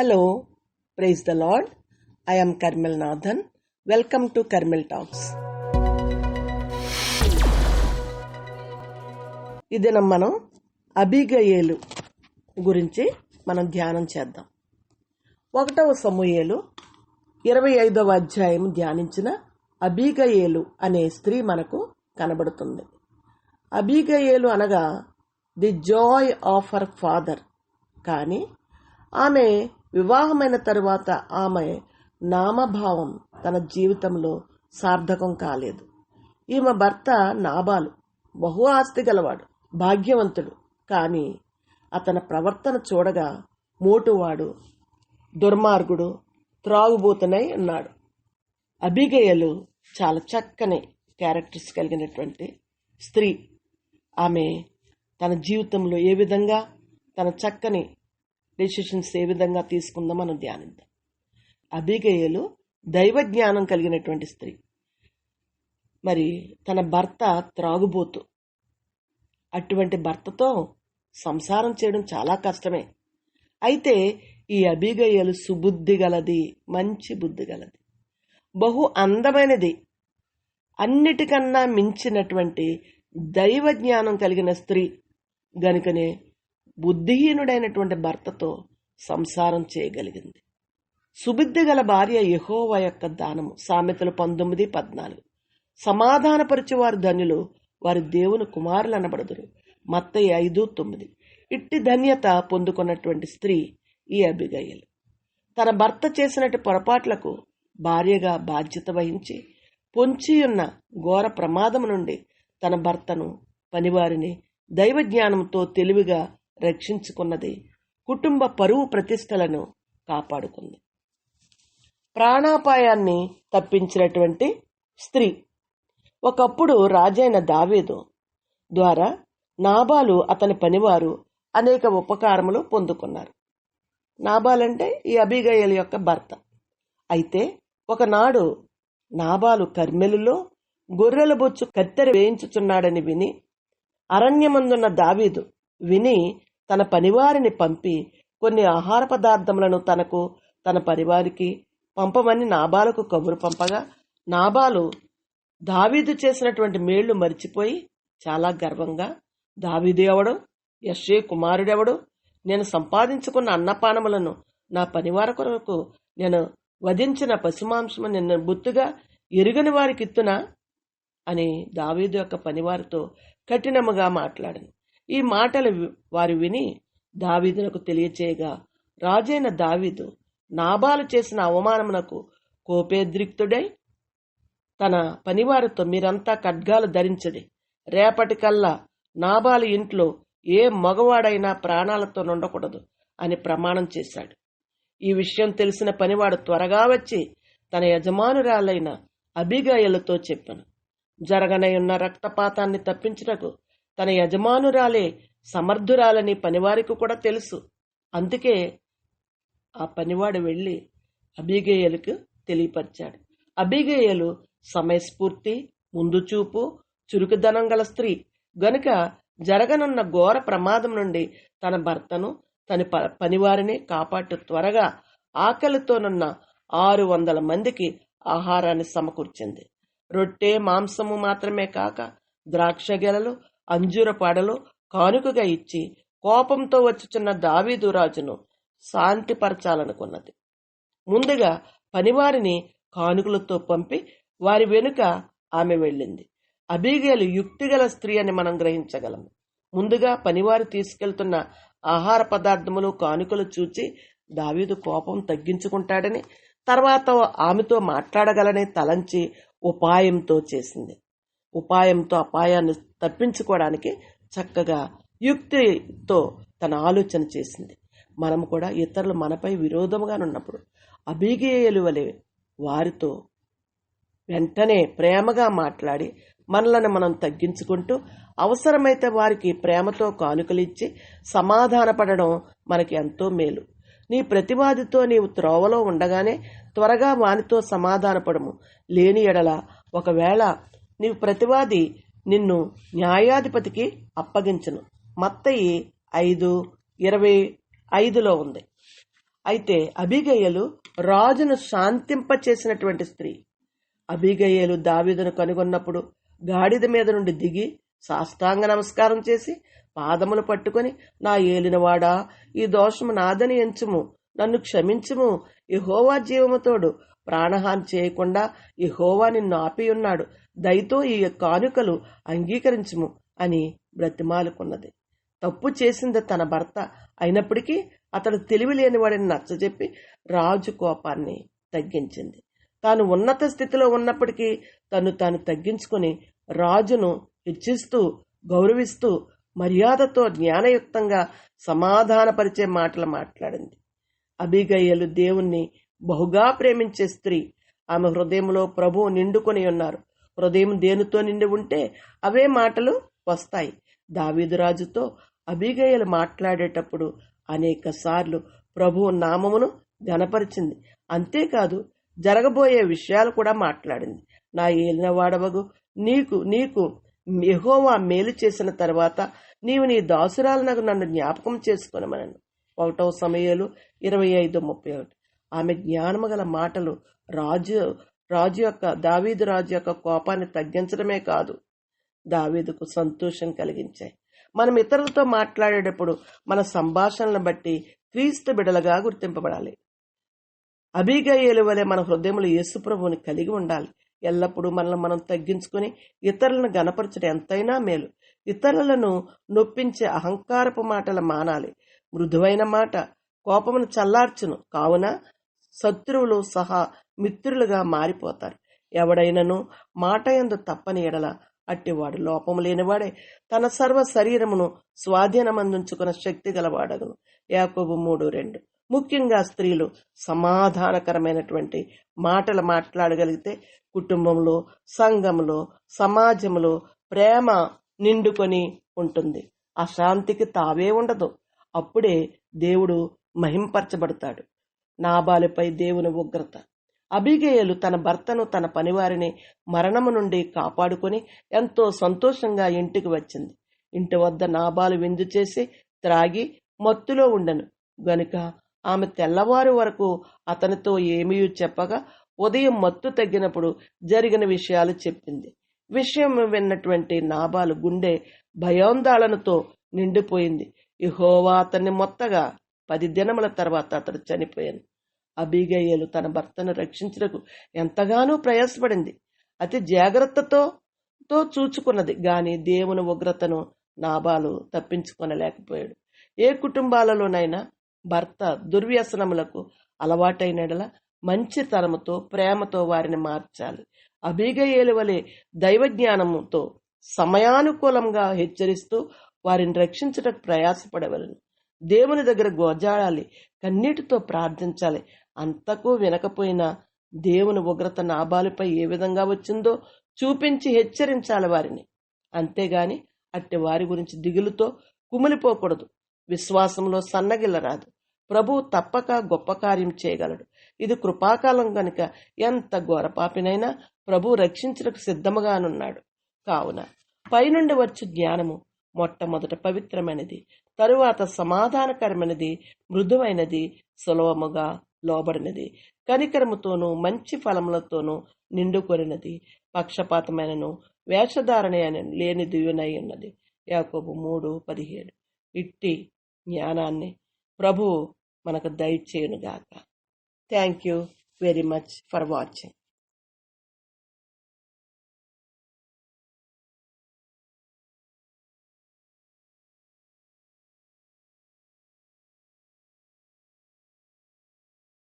Hello, praise the Lord. I am Karmel Nathan. Welcome to Karmel Talks. ఇది మనం అబీగయేలు గురించి మనం ధ్యానం చేద్దాం. 1వ సమూయేలు 25వ అధ్యాయం ధ్యానించిన అబీగయేలు అనే స్త్రీ మనకు కనబడుతుంది. అబీగయేలు అనగా the Joy of her father. కానీ ఆమె వివాహమైన తరువాత ఆమె నామభావం తన జీవితంలో సార్థకం కాలేదు. ఈమె భర్త నాబాలు బహు ఆస్తి గలవాడు, భాగ్యవంతుడు. కానీ అతని ప్రవర్తన చూడగా మోటువాడు, దుర్మార్గుడు, త్రాగుబోతునై ఉన్నాడు. అబీగయేలు చాలా చక్కని క్యారెక్టర్స్ కలిగినటువంటి స్త్రీ. ఆమె తన జీవితంలో ఏ విధంగా తన చక్కని డెసిషన్స్ ఏ విధంగా తీసుకుందో మనం ధ్యానిద్దాం. అబీగయేలు దైవ జ్ఞానం కలిగినటువంటి స్త్రీ. మరి తన భర్త త్రాగుబోతు. అటువంటి భర్తతో సంసారం చేయడం చాలా కష్టమే. అయితే ఈ అబీగయేలు సుబుద్ధి గలది, మంచి బుద్ధి గలది, బహు అందమైనది, అన్నిటికన్నా మించినటువంటి దైవ జ్ఞానం కలిగిన స్త్రీ గనుకనే బుద్ధిహీనుడైనటువంటి భర్తతో సంసారం చేయగలిగింది. సుబుద్ధి గల భార్య యెహోవా యొక్క దానము. సామెతలు 19:14. సమాధానపరిచేవారు ధన్యులు, వారి దేవుని కుమారులు అనబడుదురు. మత్తయి 5:9. ఇట్టి ధన్యత పొందుకున్నటువంటి స్త్రీ ఈ అబీగయేలు. తన భర్త చేసినట్టు పొరపాట్లకు భార్యగా బాధ్యత వహించి పొంచియున్న ఘోర ప్రమాదం నుండి తన భర్తను, పనివారిని దైవ జ్ఞానంతో తెలివిగా రక్షించుకున్నది. కుటుంబ పరువు ప్రతిష్టలను కాపాడుకుంది. ప్రాణాపాయాన్ని తప్పించినటువంటి స్త్రీ. ఒకప్పుడు రాజైన దావీదు ద్వారా నాబాలు, అతని పనివారు అనేక ఉపకారములు పొందుకున్నారు. నాబాలంటే ఈ అబీగయేలు యొక్క భర్త. అయితే ఒకనాడు నాబాలు కర్మెలులో గొర్రెల బొచ్చు కత్తెర వేయించుచున్నాడని విని, అరణ్యమందున్న దావీదు విని తన పనివారిని పంపి కొన్ని ఆహార పదార్థములను తనకు, తన పరివారికి పంపమని నాబాలుకు కబురు పంపగా, నాబాలు దావీదు చేసినటువంటి మేళ్లు మరిచిపోయి చాలా గర్వంగా, దావీదు ఎవడు, యెష్షే కుమారుడెవడు, నేను సంపాదించుకున్న అన్నపానములను నా పనివారి కొరకు నేను వధించిన పశుమాంసము నిన్ను బొత్తుగా ఎరుగని వారికి ఇత్తునా అని దావీదు యొక్క పనివారితో కఠినముగా మాట్లాడను. ఈ మాటలు వారు విని దావీదునకు తెలియచేయగా, రాజైన దావీదు నాబాలు చేసిన అవమానమునకు కోపేద్రిక్తుడై తన పనివారితో, మీరంతా ఖడ్గాలు ధరించడి, రేపటికల్లా నాబాలు ఇంట్లో ఏ మగవాడైనా ప్రాణాలతో ఉండకూడదు అని ప్రమాణం చేశాడు. ఈ విషయం తెలిసిన పనివాడు త్వరగా వచ్చి తన యజమానురాలైన అబీగయేలుతో చెప్పాను. జరగనయున్న రక్తపాతాన్ని తప్పించుటకు తన యజమానురాలే సమర్థురాలని పనివారికి కూడా తెలుసు. అందుకే ఆ పనివాడు వెళ్ళి అబీగయేలుకు తెలియపరిచాడు. అబీగయేలు సమయస్ఫూర్తి, ముందు చూపు, చురుకుదనం గల స్త్రీ గనుక జరగనున్న ఘోర ప్రమాదం నుండి తన భర్తను, తన పనివారిని కాపాడు త్వరగా ఆకలితోనున్న 600 మందికి ఆహారాన్ని సమకూర్చింది. రొట్టె, మాంసము మాత్రమే కాక ద్రాక్ష గెలలు, అంజూర పాడలు కానుకగా ఇచ్చి కోపంతో వచ్చుచున్న దావీదు రాజును శాంతిపరచాలనుకున్నది. ముందుగా పనివారిని కానుకలతో పంపి వారి వెనుక ఆమె వెళ్ళింది. అబీగయేలు యుక్తిగల స్త్రీ అని మనం గ్రహించగలము. ముందుగా పనివారు తీసుకెళ్తున్న ఆహార పదార్థములు, కానుకలు చూచి దావీదు కోపం తగ్గించుకుంటాడని, తర్వాత ఆమెతో మాట్లాడగలని తలంచి ఉపాయంతో చేసింది. ఉపాయంతో అపాయాన్ని తప్పించుకోవడానికి చక్కగా యుక్తితో తన ఆలోచన చేసింది. మనం కూడా ఇతరులు మనపై విరోధముగా ఉన్నప్పుడు అబీగయేలు వలె వారితో వెంటనే ప్రేమగా మాట్లాడి మనలను మనం తగ్గించుకుంటూ అవసరమైతే వారికి ప్రేమతో కానుకలిచ్చి సమాధానపడడం మనకి ఎంతో మేలు. నీ ప్రతివాదితో నీవు త్రోవలో ఉండగానే త్వరగా వానితో సమాధానపడము. లేని ఎడల ఒకవేళ నీవు ప్రతివాది నిన్ను న్యాయాధిపతికి అప్పగించును. మత్తయి 5:25 ఉంది. అయితే అబీగయలు రాజును శాంతింపచేసినటువంటి స్త్రీ. అబీగయలు దావీదును కనుగొన్నప్పుడు గాడిద మీద నుండి దిగి సాష్టాంగ నమస్కారం చేసి పాదములు పట్టుకొని, నా ఏలినవాడా, ఈ దోషము నాదని ఎంచుము, నన్ను క్షమించుము, యెహోవా జీవముతోడు, ప్రాణహాని చేయకుండా యెహోవా నిన్ను ఆపియున్నాడు, దయతో ఈ కానుకలు అంగీకరించుము అని బ్రతిమాలుకున్నది. తప్పు చేసింది తన భర్త అయినప్పటికీ అతడు తెలివి లేనివాడిని నచ్చజెప్పి రాజు కోపాన్ని తగ్గించింది. తాను ఉన్నత స్థితిలో ఉన్నప్పటికీ తాను తగ్గించుకుని రాజును హెచ్చిస్తూ, గౌరవిస్తూ, మర్యాదతో జ్ఞానయుక్తంగా సమాధానపరిచే మాటలు మాట్లాడింది. అబీగయలు దేవుణ్ణి బహుగా ప్రేమించే స్త్రీ. ఆమె హృదయంలో ప్రభువు నిండుకొని ఉన్నారు. హృదయం దేనితో నిండి ఉంటే అవే మాటలు వస్తాయి. దావీదు రాజుతో అబీగయలు మాట్లాడేటప్పుడు అనేక సార్లు ప్రభువు నామమును ఘనపరిచింది. అంతేకాదు, జరగబోయే విషయాలు కూడా మాట్లాడింది. నా ఏలినవాడవగు నీకు యెహోవా మేలు చేసిన తర్వాత నీవు నీ దాసురాలనగు నన్ను జ్ఞాపకం చేసుకొనమనను. 1 సమూయేలు 25:31. ఆమె జ్ఞానము గల మాటలు దావీదు రాజు యొక్క కోపాన్ని తగ్గించడమే కాదు, దావీదుకు సంతోషం కలిగించాయి. మనం ఇతరులతో మాట్లాడేటప్పుడు మన సంభాషణలను బట్టి క్రీస్తు బిడలుగా గుర్తింపబడాలి. అబీగయలు వలె మన హృదయంలో యేసుప్రభువుని కలిగి ఉండాలి. ఎల్లప్పుడూ మనల్ని మనం తగ్గించుకుని ఇతరులను గణపరచడం ఎంతైనా మేలు. ఇతరులను నొప్పించే అహంకారపు మాటలు మానాలి. మృదువైన మాట కోపమును చల్లార్చును, కావున శత్రువులు సహా మిత్రులుగా మారిపోతారు. ఎవడైనను మాట యందు తప్పని ఎడల అట్టివాడు లోపము లేనివాడే తన సర్వ శరీరమును స్వాధీనమందుంచుకున్న శక్తి గలవాడగును. యాకోబు 3:2. ముఖ్యంగా స్త్రీలు సమాధానకరమైనటువంటి మాటలు మాట్లాడగలిగితే కుటుంబంలో, సంఘంలో, సమాజంలో ప్రేమ నిండుకొని ఉంటుంది. అశాంతికి తావే ఉండదు. అప్పుడే దేవుడు మహింపరచబడతాడు. నాబాలుపై దేవుని ఉగ్రత. అబీగయలు తన భర్తను, తన పనివారిని మరణము నుండి కాపాడుకొని ఎంతో సంతోషంగా ఇంటికి వచ్చింది. ఇంటి వద్ద నాబాలు విందు చేసి త్రాగి మత్తులో ఉండెను గనుక ఆమె తెల్లవారు వరకు అతనితో ఏమీ చెప్పగా ఉదయం మత్తు తగ్గినప్పుడు జరిగిన విషయాలు చెప్పింది. విషయం విన్నటువంటి నాబాలు గుండె భయాందోళనతో నిండిపోయింది. యెహోవా అతన్ని మొత్తగా 10 దినముల తర్వాత అతడు చనిపోయాను. అబీగయలు తన భర్తను రక్షించుటకు ఎంతగానో ప్రయాసపడింది. అతి జాగ్రత్తతో చూచుకున్నది గాని దేవుని ఉగ్రతను నాబాలు తప్పించుకొనలేకపోయాడు. ఏ కుటుంబాలలోనైనా భర్త దుర్వ్యసనములకు అలవాటైనడల మంచితనముతో, ప్రేమతో వారిని మార్చాలి. అబీగయలు వలె దైవజ్ఞానముతో సమయానుకూలంగా హెచ్చరిస్తూ వారిని రక్షించుటకు ప్రయాసపడవలను. దేవుని దగ్గర గోజాడాలి, కన్నీటితో ప్రార్థించాలి. అంతకు వినకపోయినా దేవుని ఉగ్రత నాబాలుపై ఏ విధంగా వచ్చిందో చూపించి హెచ్చరించాలి వారిని. అంతేగాని అట్టి వారి గురించి దిగులుతో కుమిలిపోకూడదు. విశ్వాసంలో సన్నగిల్లరాదు. ప్రభువు తప్పక గొప్ప కార్యం చేయగలడు. ఇది కృపాకాలం గనుక ఎంత ఘోరపాపినైనా ప్రభు రక్షించుటకు సిద్ధముగానున్నాడు. కావున పైనుండి వచ్చు జ్ఞానము మొట్టమొదట పవిత్రమైనది, తరువాత సమాధానకరమైనది, మృదువైనది, సులభముగా లోబడినది, కనికరముతోనూ మంచి ఫలములతోనూ నిండుకొనినది, పక్షపాతమైనను వేషధారణ లేనిదియునై ఉన్నది. యాకోబు 3:17. ఇట్టి జ్ఞానాన్ని ప్రభువు మనకు దయచేయునుగాక. Thank you very much for watching.